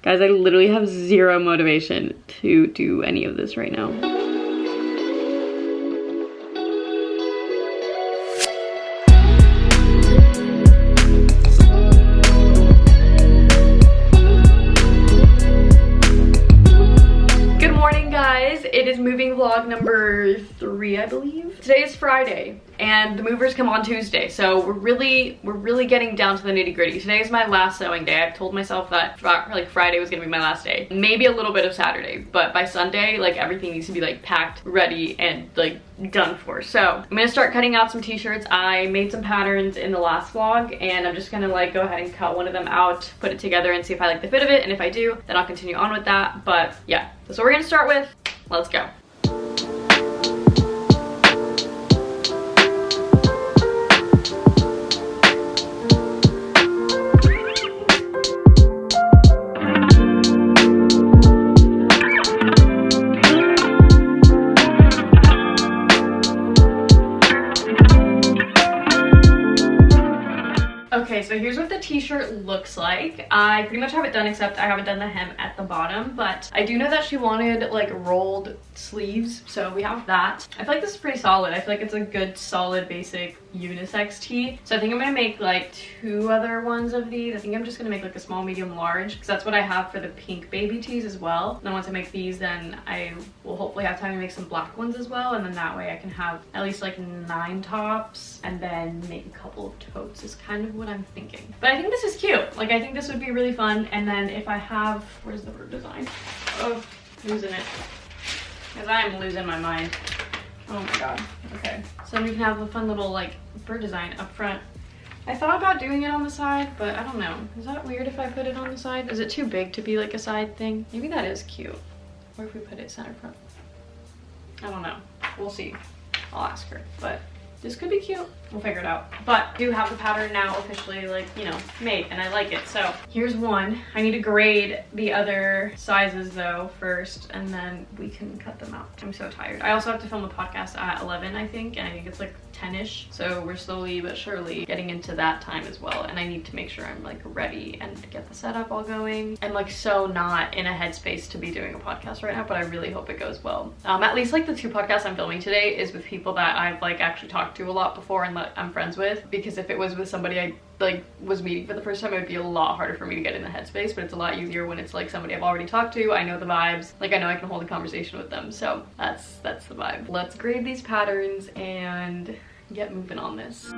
Guys, I literally have zero motivation to do any of this right now. Good morning, guys. It is moving vlog number 3, I believe. Today is Friday and the movers come on Tuesday, so we're really getting down to the nitty-gritty. Today is my last sewing day. I've told myself that like Friday was gonna be my last day, maybe a little bit of Saturday, but by Sunday, like, everything needs to be like packed, ready, and like done for. So I'm gonna start cutting out some t-shirts. I made some patterns in the last vlog and I'm just gonna like go ahead and cut one of them out, put it together, and see if I like the fit of it, and if I do, then I'll continue on with that. But yeah, that's what we're gonna start with. Let's go. Okay, so here's what the t-shirt looks like. I pretty much have it done, except I haven't done the hem at the bottom, but I do know that she wanted like rolled sleeves, so we have that. I feel like this is pretty solid. I feel like it's a good, solid, basic unisex tee. So I think I'm gonna make like 2 other ones of these. I think I'm just gonna make like a small, medium, large, because that's what I have for the pink baby tees as well. And then once I make these, then I will hopefully have time to make some black ones as well, and then that way I can have at least like 9 tops and then make a couple of totes is kind of what I'm thinking. But I think this is cute. Like, I think this would be really fun. And then if I have, where's the bird design? Oh, losing it. Because I am losing my mind. Oh my god. Okay. So we can have a fun little like bird design up front. I thought about doing it on the side, but I don't know. Is that weird if I put it on the side? Is it too big to be like a side thing? Maybe that is cute. Or if we put it center front. I don't know. We'll see. I'll ask her. But this could be cute. We'll figure it out. But I do have the pattern now officially, like, you know, made, and I like it. So here's one. I need to grade the other sizes though first, and then we can cut them out. I'm so tired. I also have to film a podcast at 11, I think, and I think it's like 10ish. So we're slowly but surely getting into that time as well, and I need to make sure I'm like ready and get the setup all going. I'm like so not in a headspace to be doing a podcast right now, but I really hope it goes well. At least like the 2 podcasts I'm filming today is with people that I've like actually talked to a lot before and that I'm friends with, because if it was with somebody I like was meeting for the first time, it would be a lot harder for me to get in the headspace. But it's a lot easier when it's like somebody I've already talked to. I know the vibes, like I know I can hold a conversation with them. So that's the vibe. Let's grade these patterns and get moving on this.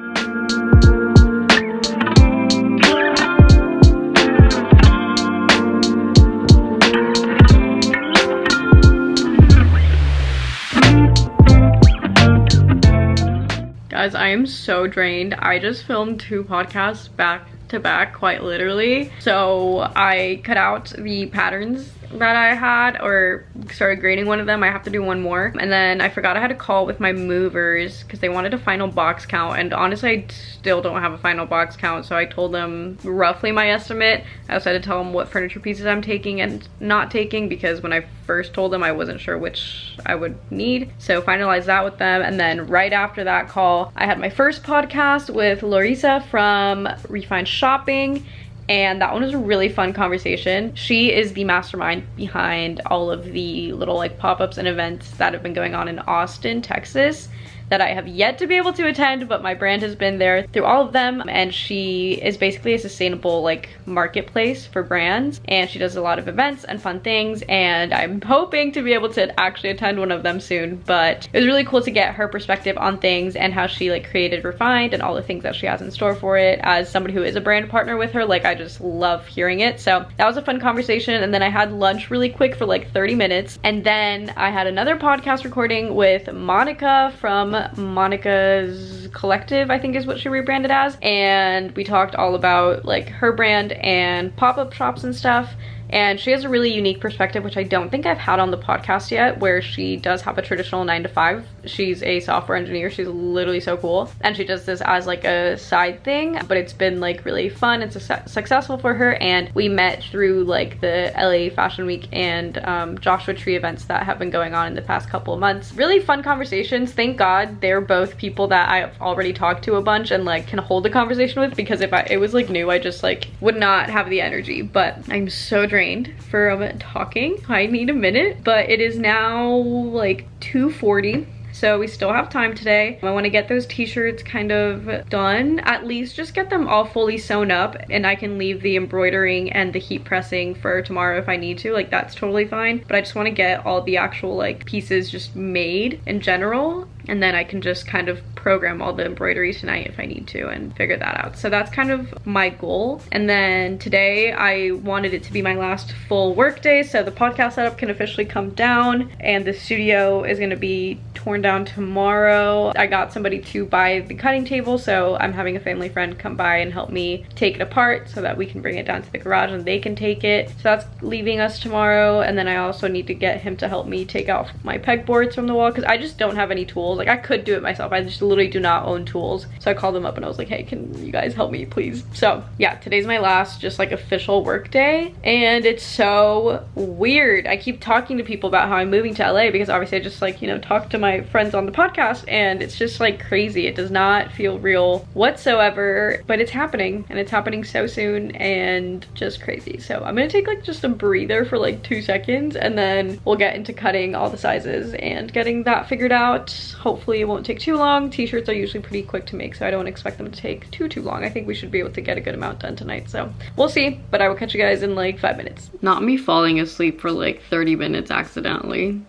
Guys, I am so drained. I just filmed 2 podcasts back to back, quite literally. So I cut out the patterns that I had, or started grading one of them. I have to do one more. And then I forgot I had a call with my movers because they wanted a final box count, and honestly I still don't have a final box count. So I told them roughly my estimate. I also had to tell them what furniture pieces I'm taking and not taking, because when I first told them I wasn't sure which I would need. So finalized that with them, and then right after that call I had my first podcast with Larissa from Refined Shopping, and that one was a really fun conversation. She is the mastermind behind all of the little like pop-ups and events that have been going on in Austin, Texas, that I have yet to be able to attend, but my brand has been there through all of them. And she is basically a sustainable like marketplace for brands, and she does a lot of events and fun things, and I'm hoping to be able to actually attend one of them soon. But it was really cool to get her perspective on things and how she like created Refined and all the things that she has in store for it. As somebody who is a brand partner with her, like I just love hearing it. So that was a fun conversation. And then I had lunch really quick for like 30 minutes, and then I had another podcast recording with Monica from Monica's Collective, I think is what she rebranded as, and we talked all about like her brand and pop-up shops and stuff. And she has a really unique perspective, which I don't think I've had on the podcast yet, where she does have a traditional 9-to-5. She's a software engineer. She's literally so cool. And she does this as like a side thing, but it's been like really fun and successful for her. And we met through like the LA Fashion Week and Joshua Tree events that have been going on in the past couple of months. Really fun conversations. Thank God they're both people that I've already talked to a bunch and like can hold a conversation with, because if it was like new, I just like would not have the energy. But I'm so drained drained from talking. I need a minute, but it is now like 2:40. So we still have time today. I want to get those t-shirts kind of done, at least just get them all fully sewn up, and I can leave the embroidering and the heat pressing for tomorrow if I need to. Like, that's totally fine, but I just want to get all the actual like pieces just made in general, and then I can just kind of program all the embroidery tonight if I need to and figure that out. So that's kind of my goal. And then today I wanted it to be my last full work day, so the podcast setup can officially come down and the studio is going to be torn down tomorrow. I got somebody to buy the cutting table, so I'm having a family friend come by and help me take it apart so that we can bring it down to the garage and they can take it. So that's leaving us tomorrow. And then I also need to get him to help me take off my pegboards from the wall because I just don't have any tools. Like, I could do it myself, I just literally do not own tools. So I called them up and I was like, hey, can you guys help me please? So yeah, today's my last just like official work day, and it's so weird. I keep talking to people about how I'm moving to LA because obviously I just like, you know, talk to my friends on the podcast, and it's just like crazy. It does not feel real whatsoever, but it's happening, and it's happening so soon and just crazy. So I'm gonna take like just a breather for like 2 seconds, and then we'll get into cutting all the sizes and getting that figured out. Hopefully it won't take too long. T-shirts are usually pretty quick to make, so I don't expect them to take too long. I think we should be able to get a good amount done tonight, so we'll see, but I will catch you guys in like 5 minutes. Not me falling asleep for like 30 minutes accidentally.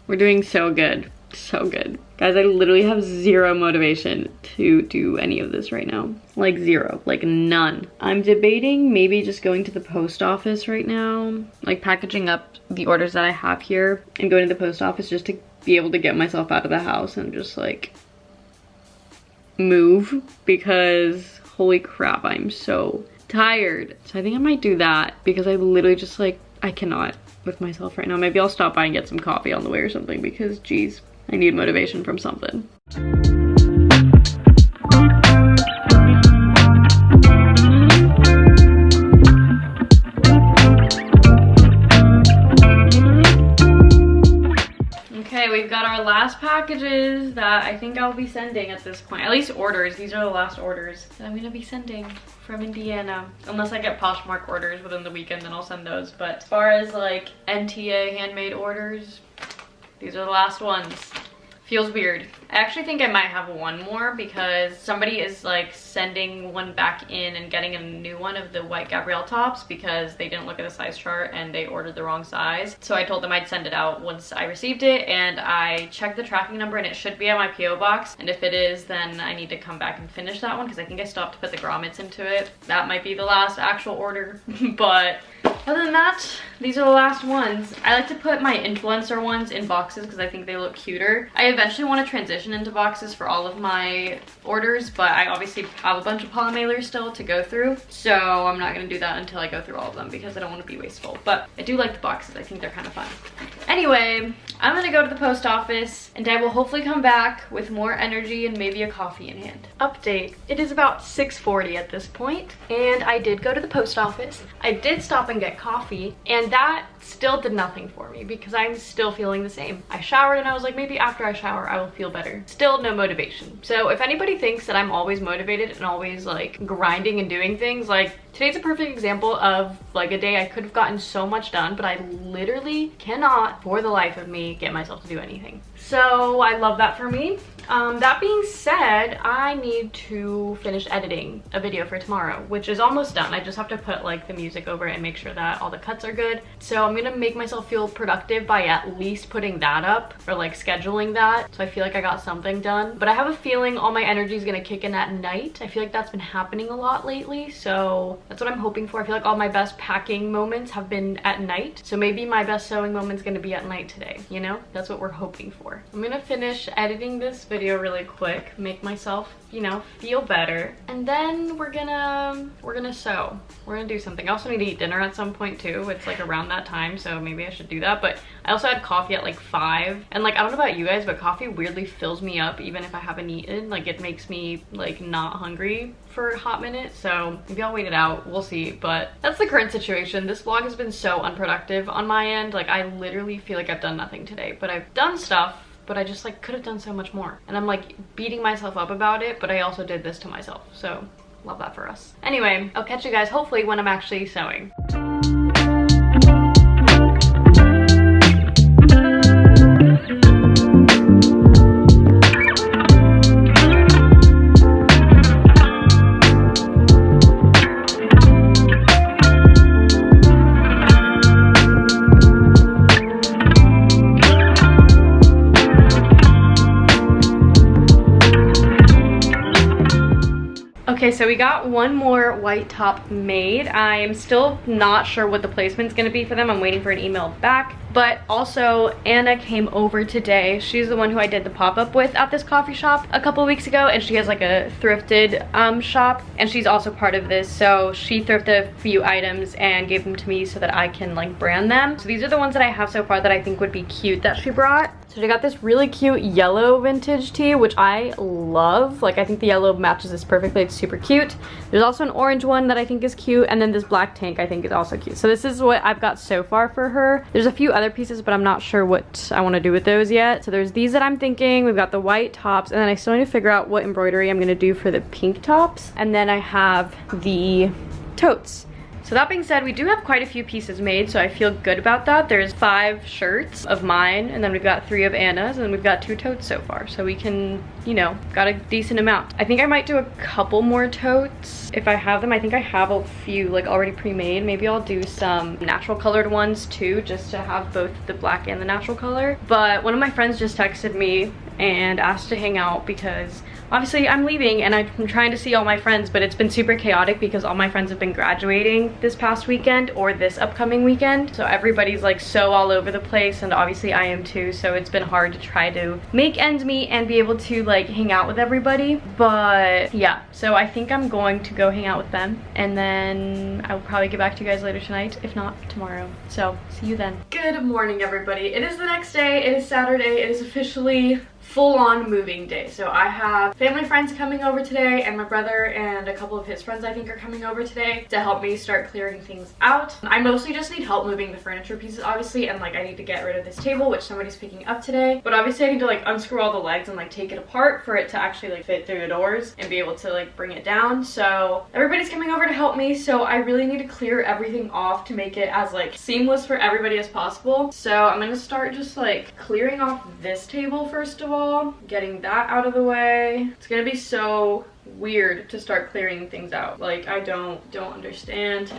We're doing so good. So good. Guys, I literally have zero motivation to do any of this right now. Like zero, like none. I'm debating maybe just going to the post office right now, like packaging up the orders that I have here and going to the post office just to be able to get myself out of the house and just like move, because holy crap, I'm so tired. So I think I might do that because I literally just like, I cannot with myself right now. Maybe I'll stop by and get some coffee on the way or something because geez, I need motivation from something. Okay, we've got our last packages that I think I'll be sending at this point. At least orders. These are the last orders that I'm gonna be sending from Indiana. Unless I get Poshmark orders within the weekend, then I'll send those. But as far as like NTA handmade orders, these are the last ones. Feels weird. I actually think I might have one more because somebody is like sending one back in and getting a new one of the white Gabrielle tops because they didn't look at the size chart and they ordered the wrong size. So I told them I'd send it out once I received it, and I checked the tracking number and it should be at my PO box. And if it is, then I need to come back and finish that one because I think I still have to put the grommets into it. That might be the last actual order, but other than that, these are the last ones. I like to put my influencer ones in boxes because I think they look cuter. I eventually want to transition into boxes for all of my orders, but I obviously have a bunch of polymailers still to go through, so I'm not going to do that until I go through all of them because I don't want to be wasteful. But I do like the boxes. I think they're kind of fun. Anyway, I'm going to go to the post office and I will hopefully come back with more energy and maybe a coffee in hand. Update. It is about 6:40 at this point, and I did go to the post office. I did stop and get coffee, and that still did nothing for me because I'm still feeling the same. I showered and I was like, maybe after I shower I will feel better. Still no motivation. So if anybody thinks that I'm always motivated and always like grinding and doing things, like today's a perfect example of like a day I could have gotten so much done, but I literally cannot for the life of me get myself to do anything. So I love that for me. That being said, I need to finish editing a video for tomorrow, which is almost done. I just have to put like the music over it and make sure that all the cuts are good. So I'm gonna make myself feel productive by at least putting that up or like scheduling that, so I feel like I got something done. But I have a feeling all my energy is gonna kick in at night. I feel like that's been happening a lot lately, so that's what I'm hoping for. I feel like all my best packing moments have been at night, so maybe my best sewing moment's gonna be at night today, you know? That's what we're hoping for. I'm gonna finish editing this video really quick, make myself, you know, feel better, and then we're gonna sew. We're gonna do something. I also need to eat dinner at some point too. It's like around that time, so maybe I should do that. But I also had coffee at like 5, and like I don't know about you guys, but coffee weirdly fills me up even if I haven't eaten. Like it makes me like not hungry for a hot minute, so maybe I'll wait it out. We'll see. But that's the current situation. This vlog has been so unproductive on my end. Like I literally feel like I've done nothing today, but I've done stuff, but I just like could have done so much more, and I'm like beating myself up about it, but I also did this to myself, so love that for us. Anyway, I'll catch you guys hopefully when I'm actually sewing. so we got one more white top made. I am still not sure what the placement's gonna be for them. I'm waiting for an email back. But also, Anna came over today. She's the one who I did the pop-up with at this coffee shop a couple weeks ago, and she has like a thrifted shop, and she's also part of this. So she thrifted a few items and gave them to me so that I can like brand them. So these are the ones that I have so far that I think would be cute that she brought. So she got this really cute yellow vintage tee, which I love. Like, I think the yellow matches this perfectly. It's super cute. There's also an orange one that I think is cute, and then this black tank I think is also cute. So this is what I've got so far for her. There's a few other pieces, but I'm not sure what I want to do with those yet. So there's these that I'm thinking. We've got the white tops, and then I still need to figure out what embroidery I'm going to do for the pink tops. And then I have the totes. So that being said, we do have quite a few pieces made, so I feel good about that. There's 5 shirts of mine, and then we've got 3 of Anna's, and then we've got 2 totes so far. So we can, you know, got a decent amount. I think I might do a couple more totes if I have them. I think I have a few like already pre-made. Maybe I'll do some natural colored ones too, just to have both the black and the natural color. But one of my friends just texted me and asked to hang out because obviously I'm leaving and I'm trying to see all my friends, but it's been super chaotic because all my friends have been graduating this past weekend or this upcoming weekend. So everybody's like so all over the place, and obviously I am too. So it's been hard to try to make ends meet and be able to like hang out with everybody. But yeah, so I think I'm going to go hang out with them, and then I'll probably get back to you guys later tonight, if not tomorrow. So see you then. Good morning, everybody. It is the next day. It is Saturday. It is officially full-on moving day. So I have family friends coming over today, and my brother and a couple of his friends I think are coming over today to help me start clearing things out. I mostly just need help moving the furniture pieces, obviously, and like I need to get rid of this table, which somebody's picking up today. But obviously I need to like unscrew all the legs and like take it apart for it to actually like fit through the doors and be able to like bring it down. So everybody's coming over to help me, so I really need to clear everything off to make it as like seamless for everybody as possible. So I'm gonna start just like clearing off this table first of all, getting that out of the way. It's gonna be so weird to start clearing things out. Like, I don't understand.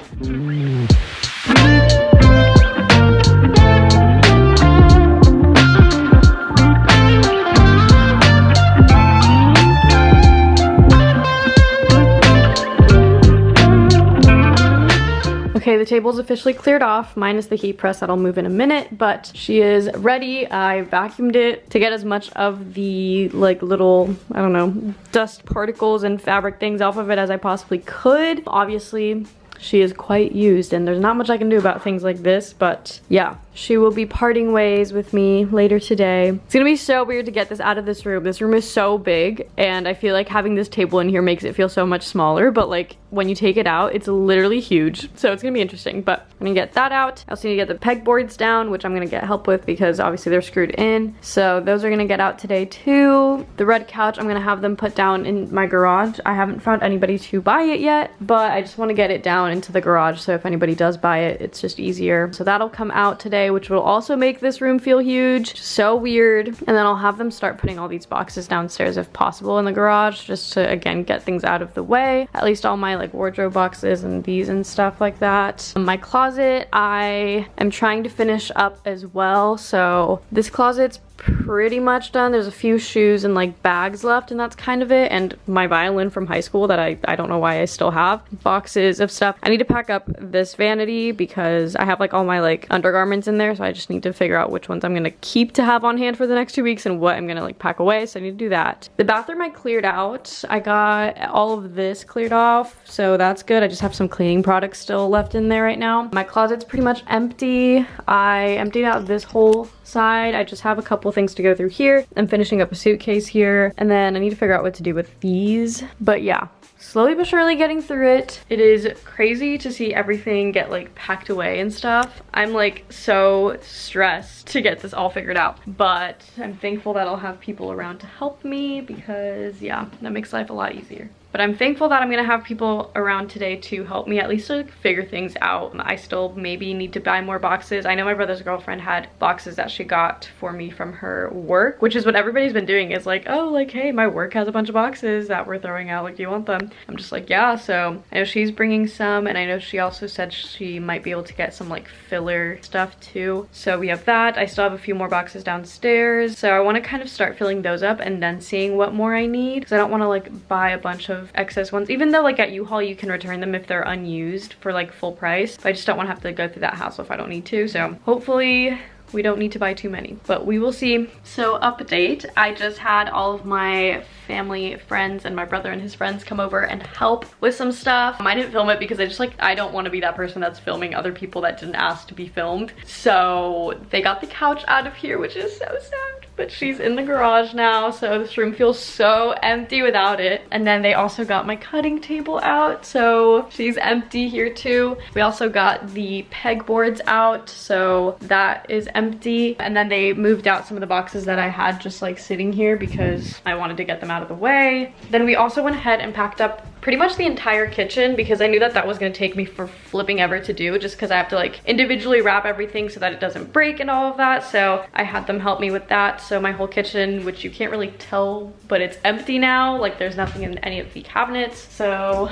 Okay, the table's officially cleared off, minus the heat press that'll move in a minute, but she is ready. I vacuumed it to get as much of the like little, I don't know, dust particles and fabric things off of it as I possibly could. Obviously, she is quite used and there's not much I can do about things like this, but yeah. She will be parting ways with me later today. It's gonna be so weird to get this out of this room. This room is so big, and I feel like having this table in here makes it feel so much smaller, but like when you take it out, it's literally huge. So it's gonna be interesting, but I'm gonna get that out. I also need to get the pegboards down, which I'm gonna get help with because obviously they're screwed in. So those are gonna get out today too. The red couch, I'm gonna have them put down in my garage. I haven't found anybody to buy it yet, but I just wanna get it down into the garage, so if anybody does buy it, it's just easier. So that'll come out today, which will also make this room feel huge. So weird. And then I'll have them start putting all these boxes downstairs if possible in the garage, just to again get things out of the way. At least all my like wardrobe boxes and these and stuff like that. My closet, I am trying to finish up as well. So this closet's pretty much done. There's a few shoes and like bags left, and that's kind of it, and my violin from high school that I don't know why I still have. Boxes of stuff. I need to pack up this vanity because I have like all my like undergarments in there, so I just need to figure out which ones I'm gonna keep to have on hand for the next 2 weeks and what I'm gonna like pack away, so I need to do that. The bathroom I cleared out. I got all of this cleared off, so that's good. I just have some cleaning products still left in there right now. My closet's pretty much empty. I emptied out this whole side. I just have a couple things to go through here. I'm finishing up a suitcase here, and then I need to figure out what to do with these. But yeah, slowly but surely getting through it. It is crazy to see everything get like packed away and stuff. I'm like so stressed to get this all figured out, but I'm thankful that I'll have people around to help me because yeah, that makes life a lot easier. But I'm thankful that I'm gonna have people around today to help me at least like figure things out. I still maybe need to buy more boxes. I know my brother's girlfriend had boxes that she got for me from her work, which is what everybody's been doing, is like, oh, like, hey, my work has a bunch of boxes that we're throwing out, like, do you want them? I'm just like, yeah. So I know she's bringing some, and I know she also said she might be able to get some like filler stuff too. So we have that. I still have a few more boxes downstairs, so I want to kind of start filling those up and then seeing what more I need, because I don't want to like buy a bunch of of excess ones, even though like at U-Haul you can return them if they're unused for like full price. But I just don't want to have to go through that hassle if I don't need to. So hopefully we don't need to buy too many, but we will see. So update, I just had all of my family, friends, and my brother and his friends come over and help with some stuff. I didn't film it because I don't want to be that person that's filming other people that didn't ask to be filmed. So they got the couch out of here, which is so sad, but she's in the garage now, so this room feels so empty without it. And then they also got my cutting table out, so she's empty here too. We also got the pegboards out, so that is empty. And then they moved out some of the boxes that I had just like sitting here because I wanted to get them out of the way. Then we also went ahead and packed up pretty much the entire kitchen because I knew that that was going to take me for flipping ever to do, just because I have to like individually wrap everything so that it doesn't break and all of that. So I had them help me with that. So my whole kitchen, which you can't really tell, but it's empty now. Like there's nothing in any of the cabinets. So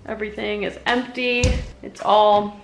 everything is empty. It's all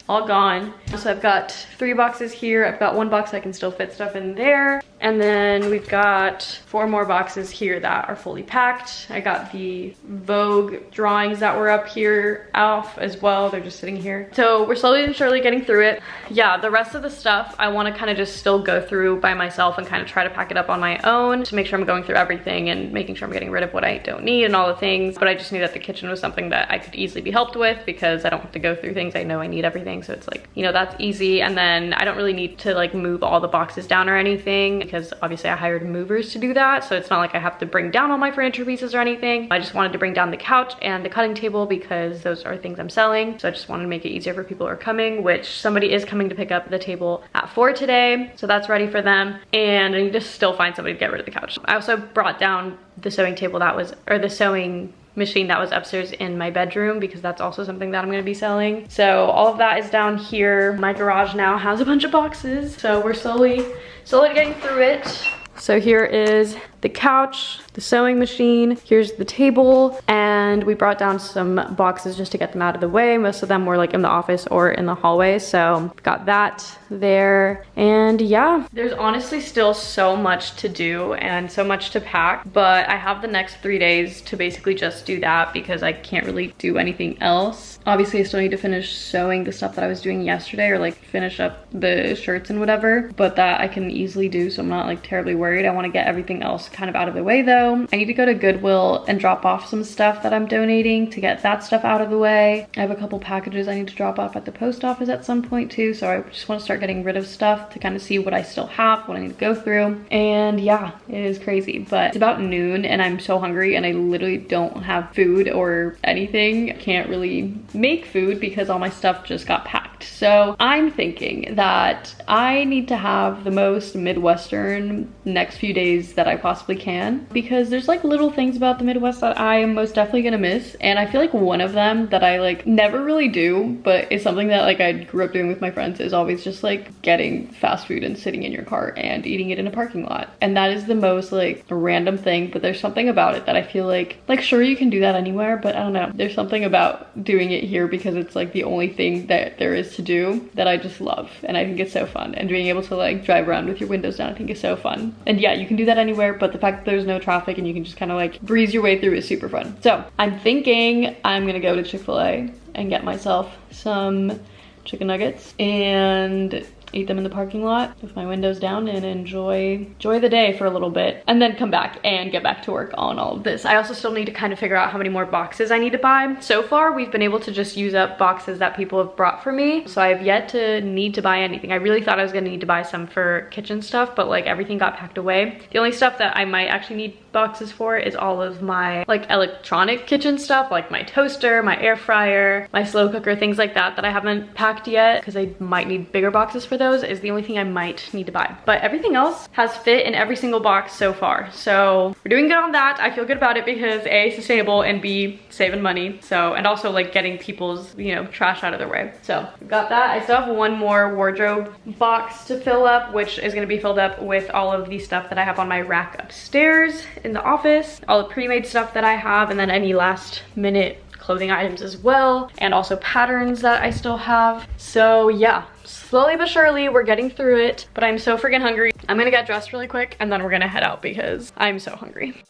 gone. So I've got 3 boxes here. I've got 1 box I can still fit stuff in there. And then we've got 4 more boxes here that are fully packed. I got the Vogue drawings that were up here off as well. They're just sitting here. So we're slowly and surely getting through it. Yeah, the rest of the stuff I want to kind of just still go through by myself and kind of try to pack it up on my own to make sure I'm going through everything and making sure I'm getting rid of what I don't need and all the things. But I just knew that the kitchen was something that I could easily be helped with because I don't have to go through things. I know I need everything. So it's like, you know, that's easy. And then I don't really need to like move all the boxes down or anything because obviously I hired movers to do that. So it's not like I have to bring down all my furniture pieces or anything. I just wanted to bring down the couch and the cutting table because those are things I'm selling. So I just wanted to make it easier for people who are coming, which somebody is coming to pick up the table at 4 today. So that's ready for them. And I need to still find somebody to get rid of the couch. I also brought down the sewing table that was, or the sewing machine that was upstairs in my bedroom because that's also something that I'm going to be selling. So all of that is down here. My garage now has a bunch of boxes, so we're slowly getting through it. So here is the couch, the sewing machine, here's the table, and we brought down some boxes just to get them out of the way. Most of them were like in the office or in the hallway, so got that there. And yeah, there's honestly still so much to do and so much to pack, but I have the next 3 days to basically just do that because I can't really do anything else. Obviously I still need to finish sewing the stuff that I was doing yesterday or like finish up the shirts and whatever, but that I can easily do, so I'm not like terribly worried. I want to get everything else kind of out of the way though. I need to go to Goodwill and drop off some stuff that I'm donating to get that stuff out of the way. I have a couple packages I need to drop off at the post office at some point too, so I just want to start getting rid of stuff to kind of see what I still have, what I need to go through. And yeah, it is crazy, but it's about noon and I'm so hungry and I literally don't have food or anything. I can't really make food because all my stuff just got packed. So I'm thinking that I need to have the most Midwestern next few days that I possibly can, because there's like little things about the Midwest that I am most definitely gonna miss. And I feel like one of them that I like never really do, but it's something that like I grew up doing with my friends, is always just like getting fast food and sitting in your car and eating it in a parking lot. And that is the most like random thing, but there's something about it that I feel like sure you can do that anywhere, but I don't know, there's something about doing it here because it's like the only thing that there is to do that I just love, and I think it's so fun. And being able to like drive around with your windows down I think is so fun. And yeah, you can do that anywhere, but the fact that there's no traffic and you can just kind of like breeze your way through is super fun. So I'm thinking I'm gonna go to Chick-fil-A and get myself some chicken nuggets and eat them in the parking lot with my windows down and enjoy the day for a little bit, and then come back and get back to work on all of this. I also still need to kind of figure out how many more boxes I need to buy. So far we've been able to just use up boxes that people have brought for me, so I have yet to need to buy anything. I really thought I was gonna need to buy some for kitchen stuff, but like everything got packed away. The only stuff that I might actually need boxes for is all of my like electronic kitchen stuff, like my toaster, my air fryer, my slow cooker, things like that I haven't packed yet because I might need bigger boxes for those, is the only thing I might need to buy. But everything else has fit in every single box so far, so we're doing good on that. I feel good about it because A, sustainable, and B, saving money. So, and also like getting people's, you know, trash out of their way. So we've got that. I still have one more wardrobe box to fill up, which is going to be filled up with all of the stuff that I have on my rack upstairs in the office, all the pre-made stuff that I have, and then any last minute clothing items as well, and also patterns that I still have. So yeah, slowly but surely we're getting through it, but I'm so freaking hungry. I'm gonna get dressed really quick and then we're gonna head out because I'm so hungry.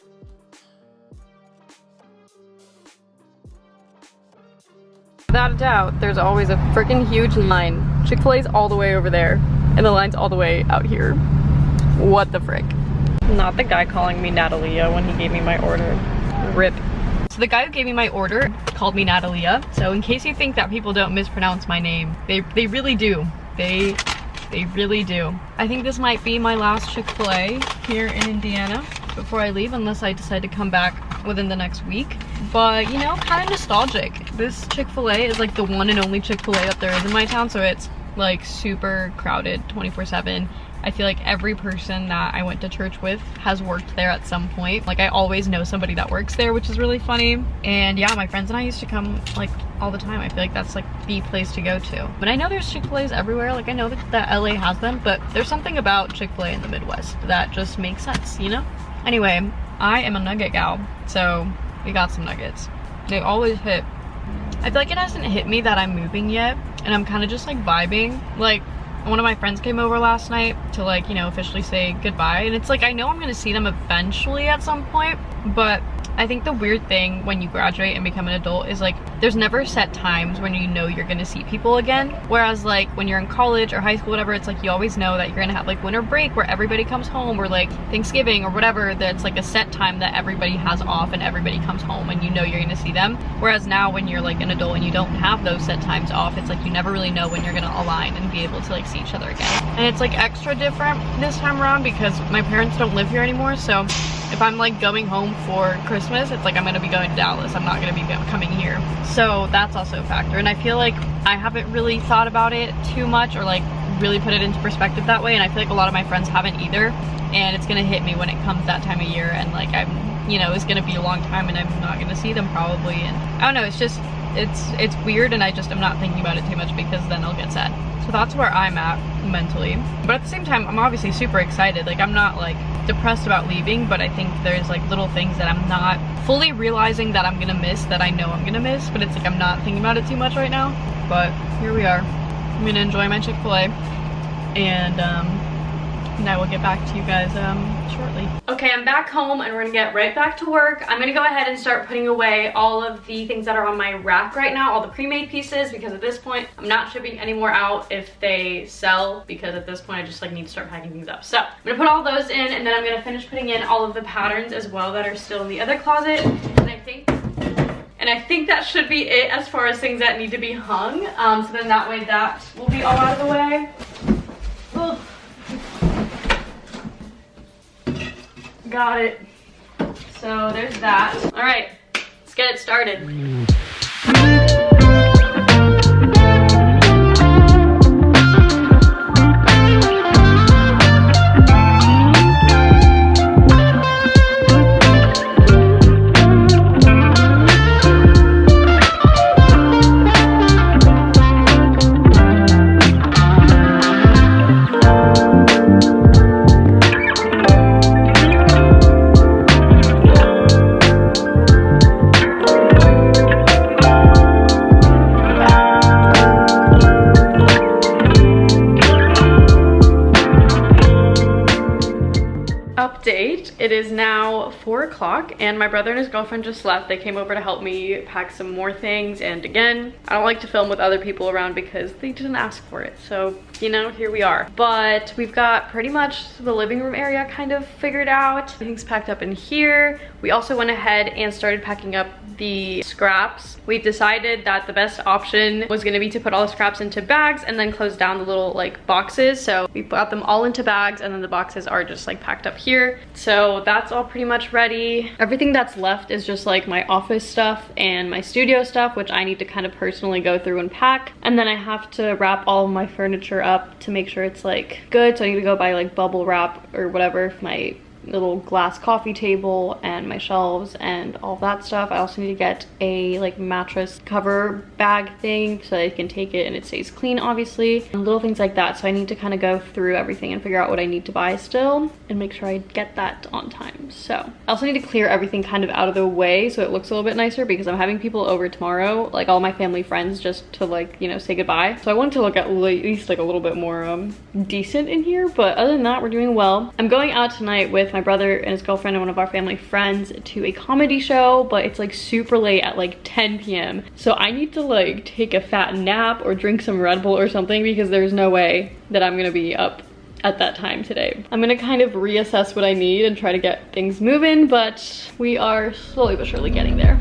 without a doubt, there's always a freaking huge line. Chick-fil-A's all the way over there, and the line's all the way out here. What the frick? Not the guy calling me Natalia when he gave me my order. RIP. So the guy who gave me my order called me Natalia. So in case you think that people don't mispronounce my name, they really do. They really do. I think this might be my last Chick-fil-A here in Indiana before I leave, unless I decide to come back within the next week. But you know, kind of nostalgic. This Chick-fil-A is like the one and only Chick-fil-A that there is in my town, so it's like super crowded 24/7. I feel like every person that I went to church with has worked there at some point. Like I always know somebody that works there, which is really funny. And yeah, my friends and I used to come like all the time. I feel like that's like the place to go to. But I know there's Chick-fil-A's everywhere. Like I know that LA has them, but there's something about Chick-fil-A in the Midwest that just makes sense, you know? Anyway, I am a nugget gal, so we got some nuggets. They always hit. I feel like it hasn't hit me that I'm moving yet, and I'm kind of just like vibing. Like one of my friends came over last night to like, you know, officially say goodbye, and it's like I know I'm gonna see them eventually at some point, but I think the weird thing when you graduate and become an adult is like there's never set times when you know you're gonna see people again. Whereas like when you're in college or high school, whatever, it's like you always know that you're gonna have like winter break where everybody comes home, or like Thanksgiving or whatever, that's like a set time that everybody has off and everybody comes home and you know you're gonna see them. Whereas now when you're like an adult and you don't have those set times off, it's like you never really know when you're gonna align and be able to like see each other again. And it's like extra different this time around because my parents don't live here anymore, so if I'm like going home for Christmas, it's like I'm gonna be going to Dallas. I'm not gonna be coming here. So that's also a factor. And I feel like I haven't really thought about it too much or like really put it into perspective that way. And I feel like a lot of my friends haven't either. And it's gonna hit me when it comes that time of year. And like I'm, you know, it's gonna be a long time and I'm not gonna see them probably. And I don't know, it's just, it's weird, and I'm not thinking about it too much because then I'll get sad. So that's where I'm at mentally. But at the same time, I'm obviously super excited. Like I'm not like depressed about leaving, but I think there's like little things that I'm not fully realizing that I'm gonna miss, that I know I'm gonna miss, but it's like I'm not thinking about it too much right now. But here we are. I'm gonna enjoy my Chick-fil-A, and I will get back to you guys shortly. Okay, I'm back home and we're gonna get right back to work. I'm gonna go ahead and start putting away all of the things that are on my rack right now, all the pre-made pieces, because at this point I'm not shipping any more out if they sell, because at this point I just like need to start packing things up. So I'm gonna put all those in, and then I'm gonna finish putting in all of the patterns as well that are still in the other closet. And I think that should be it as far as things that need to be hung. So then that way that will be all out of the way. Ugh. Got it. So there's that. All right, let's get it started. It is now 4 o'clock and my brother and his girlfriend just left. They came over to help me pack some more things, and again, I don't like to film with other people around because they didn't ask for it. So, you know, here we are. But we've got pretty much the living room area kind of figured out. Everything's packed up in here. We also went ahead and started packing up the scraps. We decided that the best option was going to be to put all the scraps into bags and then close down the little like boxes. So we got them all into bags, and then the boxes are just like packed up here. So that's all pretty much ready. Everything that's left is just like my office stuff and my studio stuff, which I need to kind of personally go through and pack. And then I have to wrap all of my furniture up to make sure it's like good. So I need to go buy like bubble wrap or whatever, my little glass coffee table and my shelves and all that stuff. I also need to get a like mattress cover bag thing so I can take it and it stays clean, obviously, and little things like that. So I need to kind of go through everything and figure out what I need to buy still and make sure I get that on time. So I also need to clear everything kind of out of the way so it looks a little bit nicer, because I'm having people over tomorrow, like all my family friends, just to like, you know, say goodbye. So I want to look at least like a little bit more decent in here, but other than that, we're doing well. I'm going out tonight with my brother and his girlfriend and one of our family friends to a comedy show, but it's like super late at like 10 p.m. So I need to like take a fat nap or drink some Red Bull or something, because there's no way that I'm gonna be up at that time today. I'm gonna kind of reassess what I need and try to get things moving, but we are slowly but surely getting there.